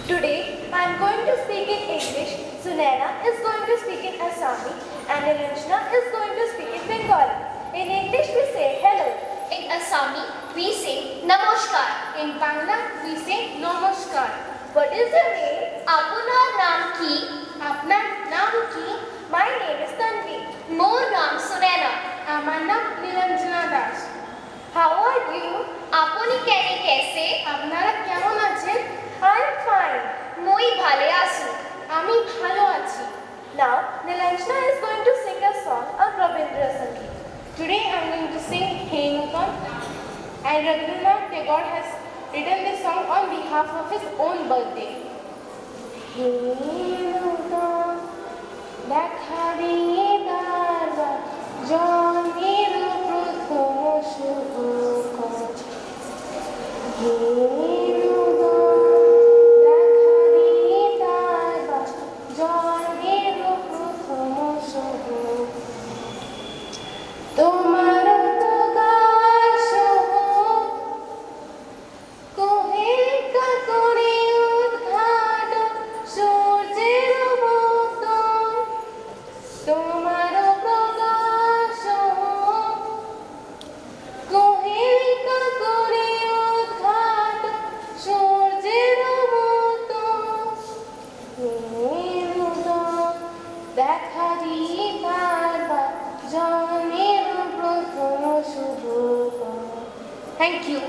Today I am going to speak in English, Sunaina is going to speak in Assamese and Nilanjana is going to speak in Bengali. In English we say hello. In Assamese, we say Namaskar. In Bangla, we say Namaskar. What is your name? Apunar naam ki? Apnar naam ki? My name is Tanvi. Mor naam Sunaina. Amar naam Nilanjana Das. How are you? Apuni kene kaise? আপনারা কেমন আছেন? I am fine. Moi bhale asu. আমি ভালো আছি। Now Nilanjana is going to sing a song of Rabindra Sangeet. Today I am going to sing Hey Nutan, and Rabindranath Tagore has written this song on behalf of his own birthday. Hey Nutan, দেখা দিয়ে দারবার জন্মের প্রথম শুভকর। Hey Nutan, দেখা দিয়ে দারবার জন্মের প্রথম শুভকর। তোমার প্রকাশ কোহেল কাকরে উদ্ঘাট সূর্যের মতো তোমার প্রকাশ কোহেল কাকরে উদ্ঘাট সূর্যের মতো দেখা দিয়ে বারবার জন্মের প্রথম শুভ। Thank you.